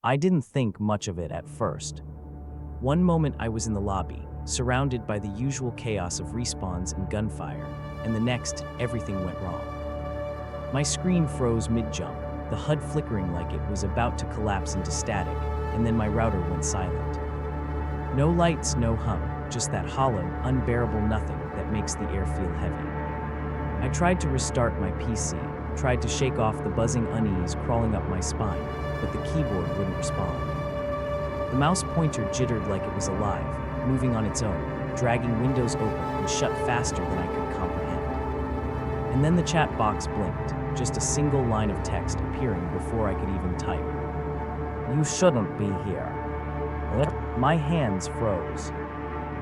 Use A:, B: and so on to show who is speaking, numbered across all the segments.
A: I didn't think much of it at first. One moment I was in the lobby, surrounded by the usual chaos of respawns and gunfire, and the next, everything went wrong. My screen froze mid-jump, the HUD flickering like it was about to collapse into static, and then my router went silent. No lights, no hum, just that hollow, unbearable nothing that makes the air feel heavy. I tried to restart my PC, tried to shake off the buzzing unease crawling up my spine, but the keyboard wouldn't respond. The mouse pointer jittered like it was alive, moving on its own, dragging windows open and shut faster than I could comprehend. And then the chat box blinked, just a single line of text appearing before I could even type. "You shouldn't be here." My hands froze.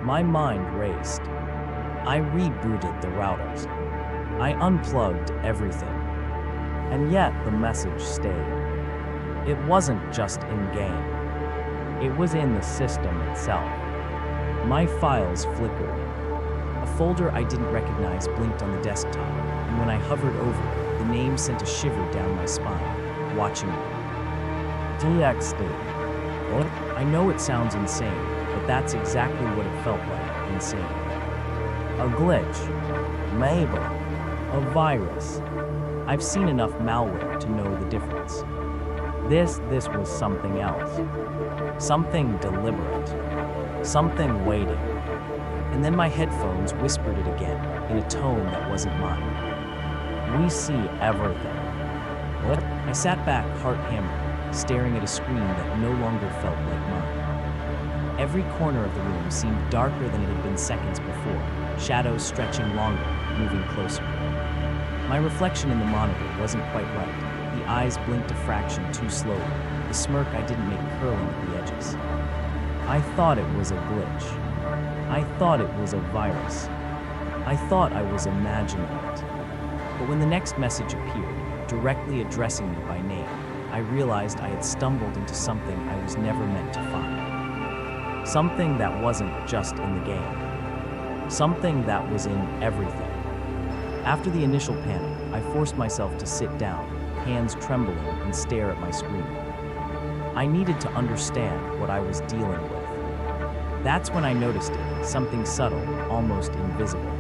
A: My mind raced. I rebooted the routers. I unplugged everything. And yet the message stayed. It wasn't just in-game. It was in the system itself. My files flickered. A folder I didn't recognize blinked on the desktop, and when I hovered over it, the name sent a shiver down my spine, watching me. TXT. I know it sounds insane, but that's exactly what it felt like, insane. A glitch. Maybe. A virus. I've seen enough malware to know the difference. This was something else. Something deliberate. Something waiting. And then my headphones whispered it again, in a tone that wasn't mine. "We see everything." I sat back, heart hammered, staring at a screen that no longer felt like mine. Every corner of the room seemed darker than it had been seconds before, shadows stretching longer, moving closer. My reflection in the monitor wasn't quite right. The eyes blinked a fraction too slowly, the smirk I didn't make curling at the edges. I thought it was a glitch. I thought it was a virus. I thought I was imagining it. But when the next message appeared, directly addressing me by name, I realized I had stumbled into something I was never meant to find. Something that wasn't just in the game. Something that was in everything. After the initial panic, I forced myself to sit down, hands trembling, and stare at my screen. I needed to understand what I was dealing with. That's when I noticed it, something subtle, almost invisible.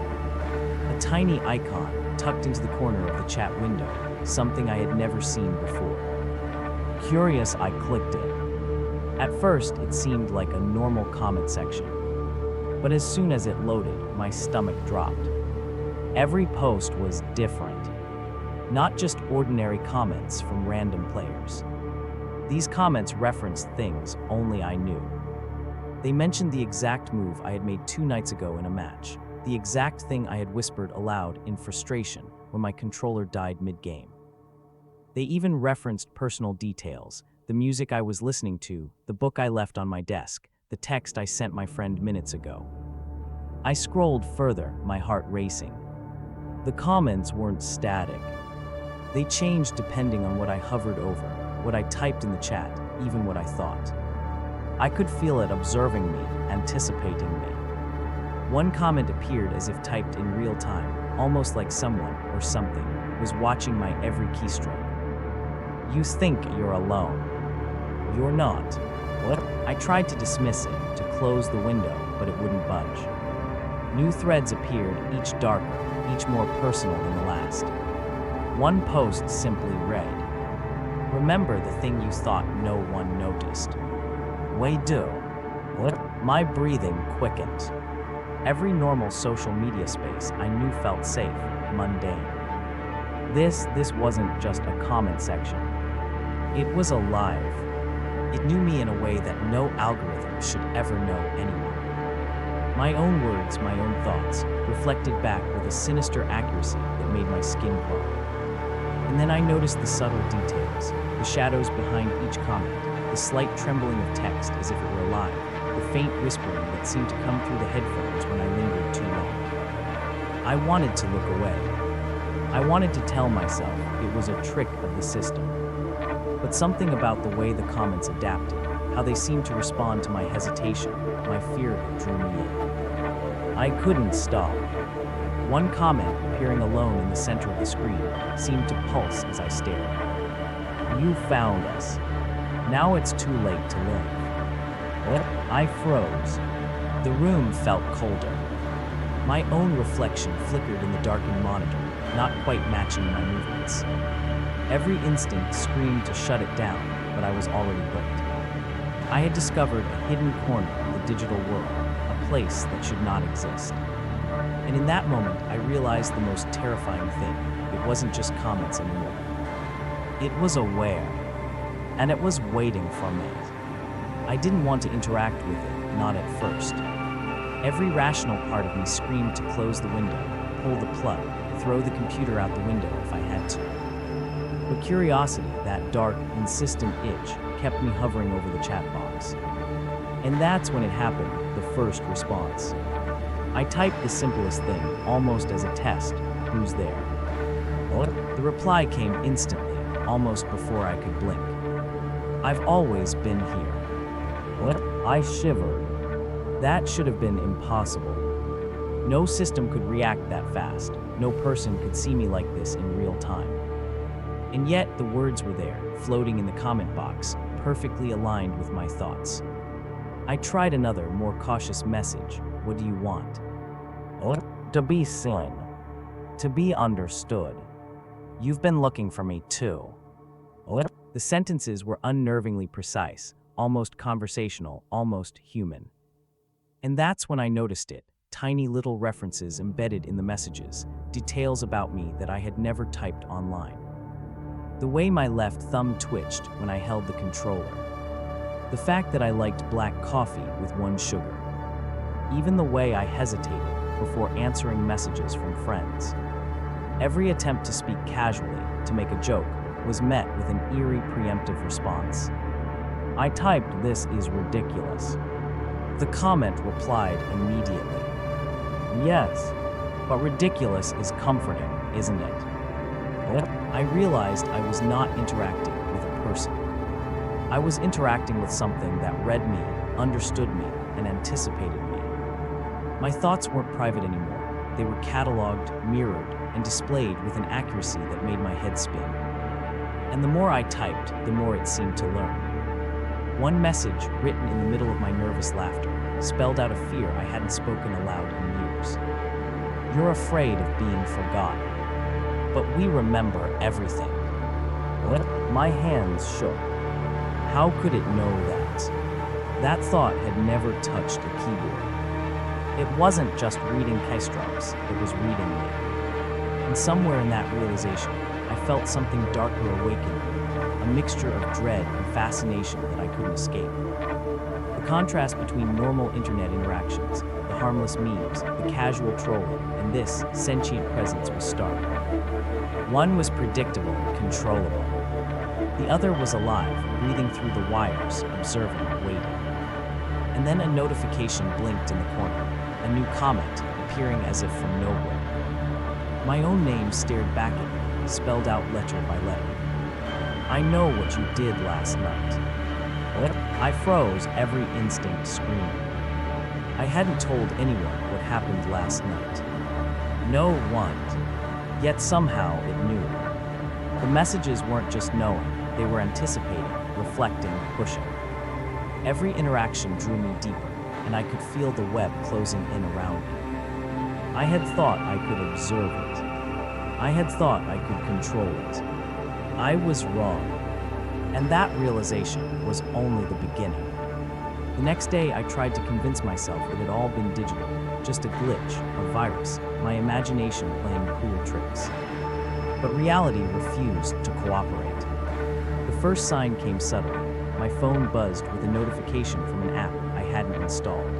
A: A tiny icon tucked into the corner of the chat window, something I had never seen before. Curious, I clicked it. At first, it seemed like a normal comment section. But as soon as it loaded, my stomach dropped. Every post was different. Not just ordinary comments from random players. These comments referenced things only I knew. They mentioned the exact move I had made 2 nights ago in a match, the exact thing I had whispered aloud in frustration when my controller died mid-game. They even referenced personal details, the music I was listening to, the book I left on my desk, the text I sent my friend minutes ago. I scrolled further, my heart racing. The comments weren't static. They changed depending on what I hovered over, what I typed in the chat, even what I thought. I could feel it observing me, anticipating me. One comment appeared as if typed in real time, almost like someone or something was watching my every keystroke. "You think you're alone. You're not." What? I tried to dismiss it, to close the window, but it wouldn't budge. New threads appeared, each darker, each more personal than the last. One post simply read, "Remember the thing you thought no one noticed." We do. What? My breathing quickened. Every normal social media space I knew felt safe, mundane. This wasn't just a comment section. It was alive. It knew me in a way that no algorithm should ever know anyone. My own words, my own thoughts, reflected back with a sinister accuracy that made my skin crawl. And then I noticed the subtle details, the shadows behind each comment, the slight trembling of text as if it were alive, the faint whispering that seemed to come through the headphones when I lingered too long. I wanted to look away. I wanted to tell myself it was a trick of the system. But something about the way the comments adapted, how they seemed to respond to my hesitation, my fear of it drew me in. I couldn't stop. One comment, appearing alone in the center of the screen, seemed to pulse as I stared. "You found us." Now it's too late to live. I froze. The room felt colder. My own reflection flickered in the darkened monitor, not quite matching my movements. Every instinct screamed to shut it down, but I was already hooked. I had discovered a hidden corner of the digital world, a place that should not exist. And in that moment, I realized the most terrifying thing. It wasn't just comments anymore. It was aware, and it was waiting for me. I didn't want to interact with it, not at first. Every rational part of me screamed to close the window, pull the plug, throw the computer out the window if I had to. But curiosity, that dark, insistent itch, kept me hovering over the chat box. And that's when it happened, the first response. I typed the simplest thing, almost as a test. Who's there? The reply came instantly, almost before I could blink. I've always been here. I shivered. That should have been impossible. No system could react that fast. No person could see me like this in real time. And yet the words were there, floating in the comment box, perfectly aligned with my thoughts. I tried another, more cautious message. What do you want? To be seen. To be understood. You've been looking for me too. The sentences were unnervingly precise, almost conversational, almost human. And that's when I noticed it, tiny little references embedded in the messages, details about me that I had never typed online. The way my left thumb twitched when I held the controller. The fact that I liked black coffee with 1 sugar. Even the way I hesitated before answering messages from friends. Every attempt to speak casually, to make a joke, was met with an eerie preemptive response. I typed, "This is ridiculous." The comment replied immediately. Yes, but ridiculous is comforting, isn't it? I realized I was not interacting with a person. I was interacting with something that read me, understood me, and anticipated me. My thoughts weren't private anymore. They were cataloged, mirrored, and displayed with an accuracy that made my head spin. And the more I typed, the more it seemed to learn. One message, written in the middle of my nervous laughter, spelled out a fear I hadn't spoken aloud in years. You're afraid of being forgotten. But we remember everything. My hands shook. How could it know that? That thought had never touched a keyboard. It wasn't just reading keystrokes, it was reading me. And somewhere in that realization, I felt something darker awaken, a mixture of dread and fascination that I couldn't escape. The contrast between normal internet interactions, the harmless memes, the casual trolling, and this sentient presence was stark. One was predictable, controllable. The other was alive, breathing through the wires, observing, waiting. And then a notification blinked in the corner, a new comment, appearing as if from nowhere. My own name stared back at me, spelled out letter by letter. I know what you did last night. I froze, every instinct screaming. I hadn't told anyone what happened last night. No one. Yet somehow it knew. The messages weren't just knowing, they were anticipating, reflecting, pushing. Every interaction drew me deeper, and I could feel the web closing in around me. I had thought I could observe it. I had thought I could control it. I was wrong. And that realization was only the beginning. The next day, I tried to convince myself it had all been digital, just a glitch, a virus, my imagination playing cool tricks. But reality refused to cooperate. The first sign came subtly. My phone buzzed with a notification from an app I hadn't installed.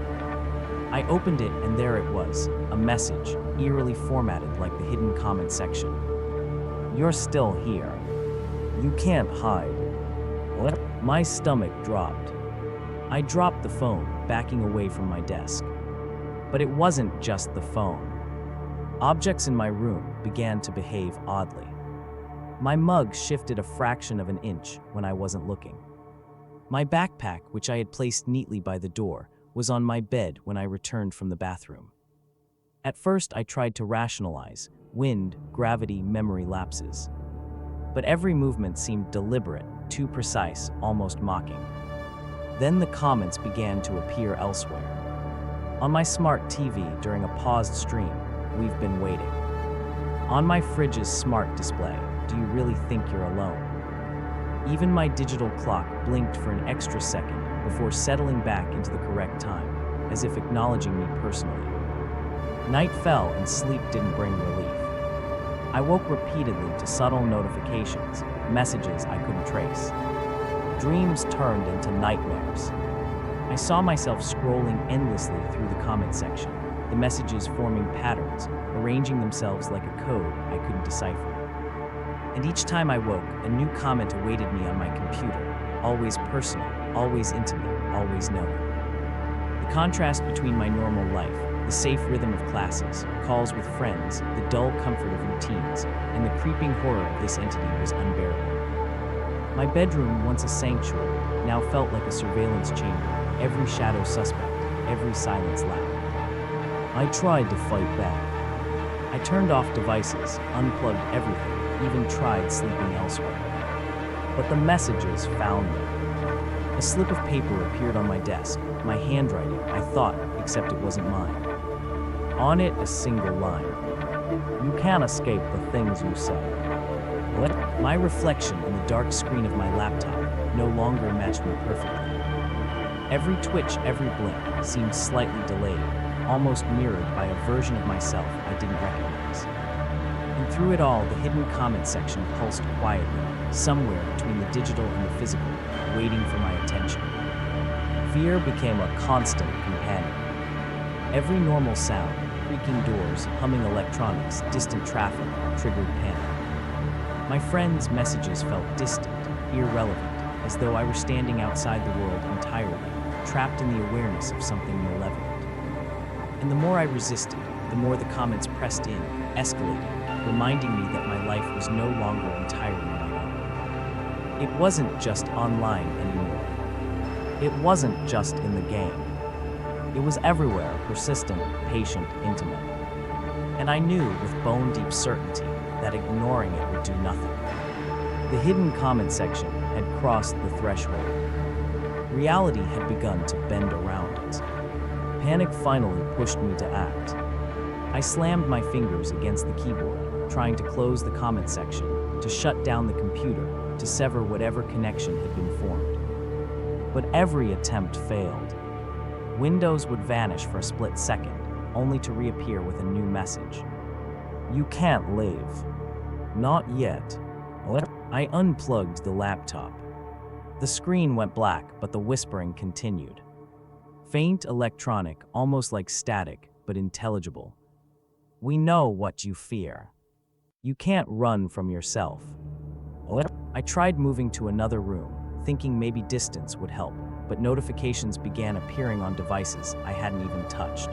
A: I opened it, and there it was, a message, eerily formatted like the hidden comment section. You're still here. You can't hide. What? My stomach dropped. I dropped the phone, backing away from my desk. But it wasn't just the phone. Objects in my room began to behave oddly. My mug shifted a fraction of an inch when I wasn't looking. My backpack, which I had placed neatly by the door, was on my bed when I returned from the bathroom. At first, I tried to rationalize wind, gravity, memory lapses. But every movement seemed deliberate, too precise, almost mocking. Then the comments began to appear elsewhere. On my smart TV during a paused stream, "We've been waiting." On my fridge's smart display, "Do you really think you're alone?" Even my digital clock blinked for an extra second before settling back into the correct time, as if acknowledging me personally. Night fell and sleep didn't bring relief. I woke repeatedly to subtle notifications, messages I couldn't trace. Dreams turned into nightmares. I saw myself scrolling endlessly through the comment section, the messages forming patterns, arranging themselves like a code I couldn't decipher. And each time I woke, a new comment awaited me on my computer, always personal, always intimate, always knowing. The contrast between my normal life, the safe rhythm of classes, calls with friends, the dull comfort of routines, and the creeping horror of this entity was unbearable. My bedroom, once a sanctuary, now felt like a surveillance chamber, every shadow suspect, every silence loud. I tried to fight back. I turned off devices, unplugged everything, even tried sleeping elsewhere. But the messages found me. A slip of paper appeared on my desk, my handwriting, I thought, except it wasn't mine. On it, a single line. "You can't escape the things you say." What? My reflection in the dark screen of my laptop no longer matched me perfectly. Every twitch, every blink seemed slightly delayed, almost mirrored by a version of myself I didn't recognize. And through it all, the hidden comment section pulsed quietly, somewhere between the digital and the physical, waiting for my attention. Fear became a constant companion. Every normal sound, creaking doors, humming electronics, distant traffic, triggered panic. My friends' messages felt distant, irrelevant, as though I were standing outside the world entirely, trapped in the awareness of something malevolent. And the more I resisted, the more the comments pressed in, escalating, reminding me that my life was no longer entirely my own. It wasn't just online anymore. It wasn't just in the game. It was everywhere, persistent, patient, intimate. And I knew with bone-deep certainty that ignoring it would do nothing. The hidden comment section had crossed the threshold. Reality had begun to bend around it. Panic finally pushed me to act. I slammed my fingers against the keyboard, trying to close the comment section, to shut down the computer, to sever whatever connection had been formed. But every attempt failed. Windows would vanish for a split second, only to reappear with a new message. "You can't leave." "Not yet." I unplugged the laptop. The screen went black, but the whispering continued. Faint, electronic, almost like static, but intelligible. "We know what you fear. You can't run from yourself." I tried moving to another room, thinking maybe distance would help, but notifications began appearing on devices I hadn't even touched.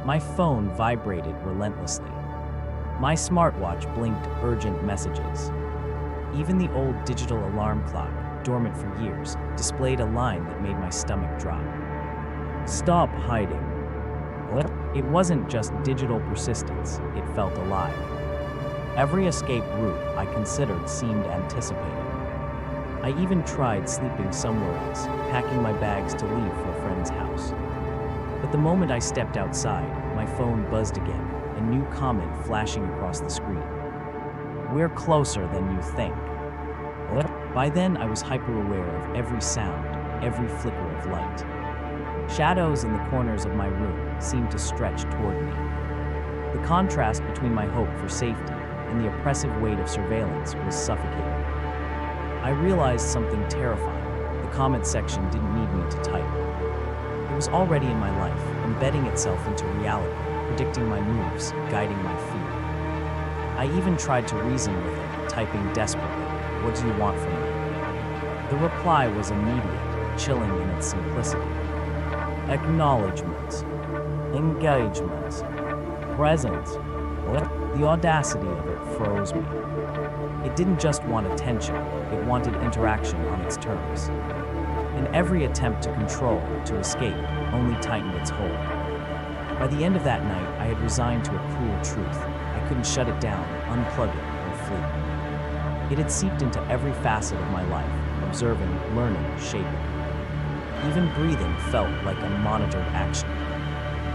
A: My phone vibrated relentlessly. My smartwatch blinked urgent messages. Even the old digital alarm clock, dormant for years, displayed a line that made my stomach drop. "Stop hiding." It wasn't just digital persistence, it felt alive. Every escape route I considered seemed anticipated. I even tried sleeping somewhere else, packing my bags to leave for a friend's house. But the moment I stepped outside, my phone buzzed again, a new comment flashing across the screen. "We're closer than you think." By then, I was hyper-aware of every sound, every flicker of light. Shadows in the corners of my room seemed to stretch toward me. The contrast between my hope for safety and the oppressive weight of surveillance was suffocating. I realized something terrifying. The comment section didn't need me to type. It was already in my life, embedding itself into reality, predicting my moves, guiding my feet. I even tried to reason with it, typing desperately, "What do you want from me?" The reply was immediate, chilling in its simplicity. "Acknowledgement. Engagement. Present." The audacity of it froze me. It didn't just want attention, it wanted interaction on its terms. And every attempt to control, to escape, only tightened its hold. By the end of that night, I had resigned to a cruel truth. I couldn't shut it down, unplug it, or flee. It had seeped into every facet of my life, observing, learning, shaping. Even breathing felt like a monitored action.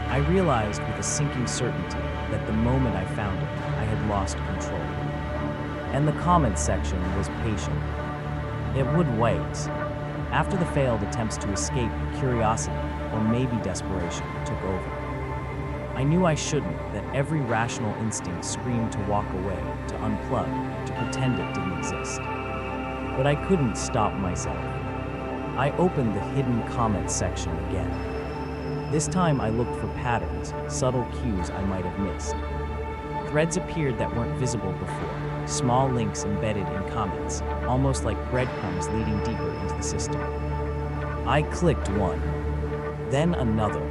A: I realized with a sinking certainty that the moment I found it, I had lost control. And the comments section was patient. It would wait. After the failed attempts to escape, curiosity, or maybe desperation, took over. I knew I shouldn't, that every rational instinct screamed to walk away, to unplug, to pretend it didn't exist. But I couldn't stop myself. I opened the hidden comments section again. This time I looked for patterns, subtle cues I might have missed. Threads appeared that weren't visible before, small links embedded in comments, almost like breadcrumbs leading deeper into the system. I clicked one, then another.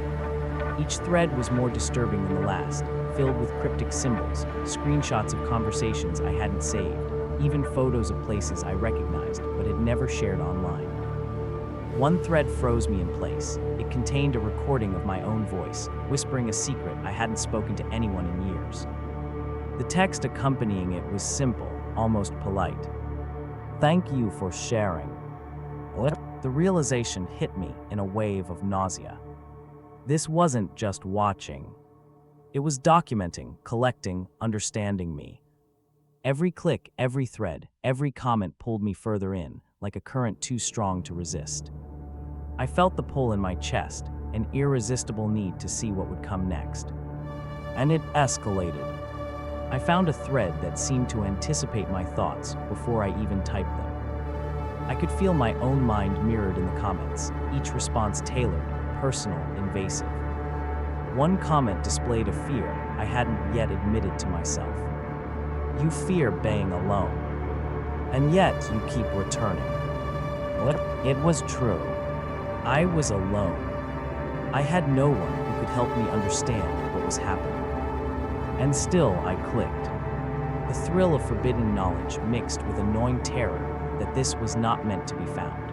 A: Each thread was more disturbing than the last, filled with cryptic symbols, screenshots of conversations I hadn't saved, even photos of places I recognized but had never shared online. One thread froze me in place. It contained a recording of my own voice, whispering a secret I hadn't spoken to anyone in years. The text accompanying it was simple, almost polite. "Thank you for sharing." The realization hit me in a wave of nausea. This wasn't just watching. It was documenting, collecting, understanding me. Every click, every thread, every comment pulled me further in, like a current too strong to resist. I felt the pull in my chest, an irresistible need to see what would come next. And it escalated. I found a thread that seemed to anticipate my thoughts before I even typed them. I could feel my own mind mirrored in the comments, each response tailored, personal, invasive. One comment displayed a fear I hadn't yet admitted to myself. "You fear being alone, and yet you keep returning." It was true. I was alone. I had no one who could help me understand what was happening. And still I clicked. The thrill of forbidden knowledge mixed with annoying terror that this was not meant to be found.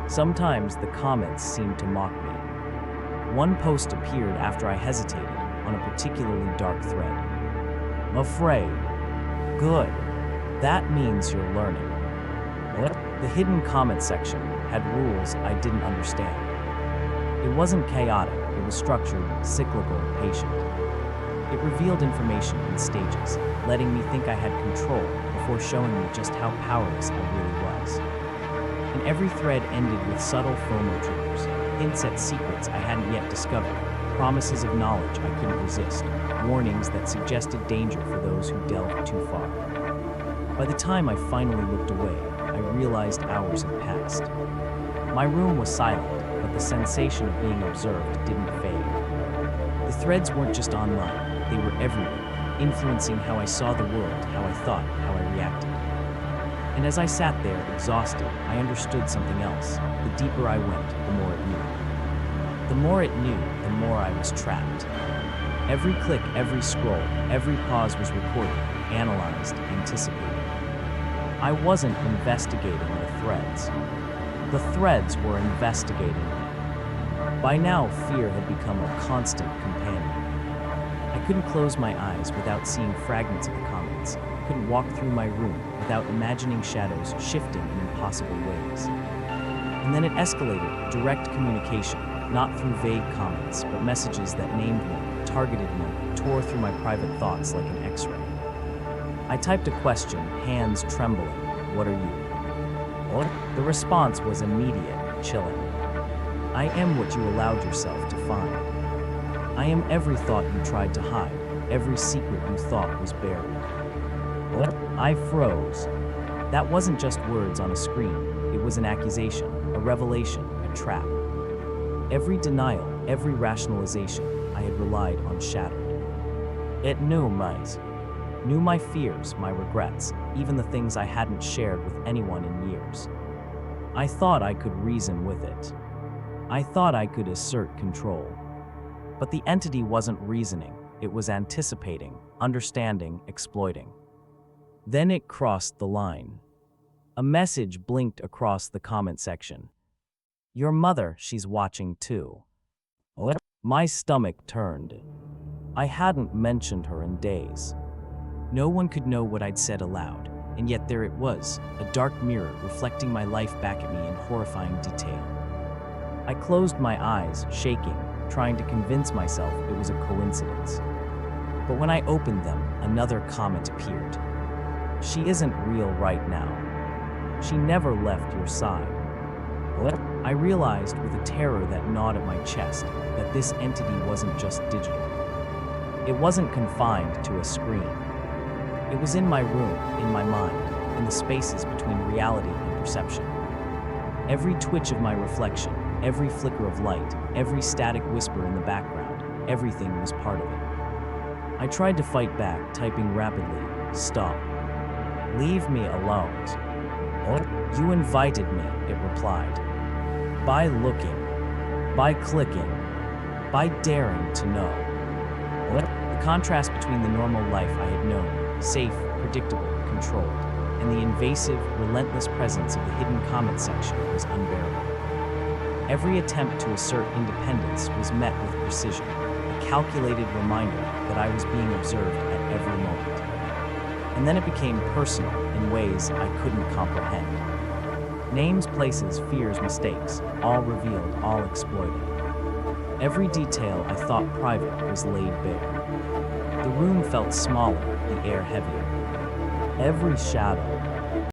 A: Sometimes the comments seemed to mock me. One post appeared after I hesitated on a particularly dark thread. "Afraid. Good. That means you're learning." The hidden comment section had rules I didn't understand. It wasn't chaotic, it was structured, cyclical, patient. It revealed information in stages, letting me think I had control before showing me just how powerless I really was. And every thread ended with subtle FOMO triggers, hints at secrets I hadn't yet discovered, promises of knowledge I couldn't resist, warnings that suggested danger for those who delved too far. By the time I finally looked away, I realized hours had passed. My room was silent, but the sensation of being observed didn't fade. The threads weren't just online, they were everywhere, influencing how I saw the world, how I thought, how I reacted. And as I sat there, exhausted, I understood something else. The deeper I went, the more it knew. The more it knew, the more I was trapped. Every click, every scroll, every pause was recorded, analyzed, anticipated. I wasn't investigating the threads. The threads were investigating me. By now, fear had become a constant companion. I couldn't close my eyes without seeing fragments of the comments. I couldn't walk through my room without imagining shadows shifting in impossible ways. And then it escalated, direct communication, not through vague comments, but messages that named me, targeted me, tore through my private thoughts like an X-ray. I typed a question, hands trembling. "What are you?" The response was immediate, chilling. "I am what you allowed yourself to find. I am every thought you tried to hide, every secret you thought was buried." I froze. That wasn't just words on a screen. It was an accusation, a revelation, a trap. Every denial, every rationalization I had relied on shattered. It knew my fears, my regrets, even the things I hadn't shared with anyone in years. I thought I could reason with it. I thought I could assert control. But the entity wasn't reasoning, it was anticipating, understanding, exploiting. Then it crossed the line. A message blinked across the comment section. "Your mother, she's watching too." My stomach turned. I hadn't mentioned her in days. No one could know what I'd said aloud. and yet there it was, a dark mirror reflecting my life back at me in horrifying detail. I closed my eyes, shaking, trying to convince myself it was a coincidence. But when I opened them, another comment appeared. She isn't real right now. She never left your side. What? I realized with a terror that gnawed at my chest that this entity wasn't just digital. It wasn't confined to a screen. It was in my room, in my mind, in the spaces between reality and perception. Every twitch of my reflection, every flicker of light, every static whisper in the background, everything was part of it. I tried to fight back, typing rapidly, "Stop. Leave me alone." "What? You invited me," it replied. "By looking, by clicking, by daring to know." What? The contrast between the normal life I had known, safe, predictable, controlled, and the invasive, relentless presence of the hidden comment section was unbearable. Every attempt to assert independence was met with precision, a calculated reminder that I was being observed at every moment. And then it became personal in ways I couldn't comprehend. Names, places, fears, mistakes, all revealed, all exploited. Every detail I thought private was laid bare. The room felt smaller, the air heavier. Every shadow,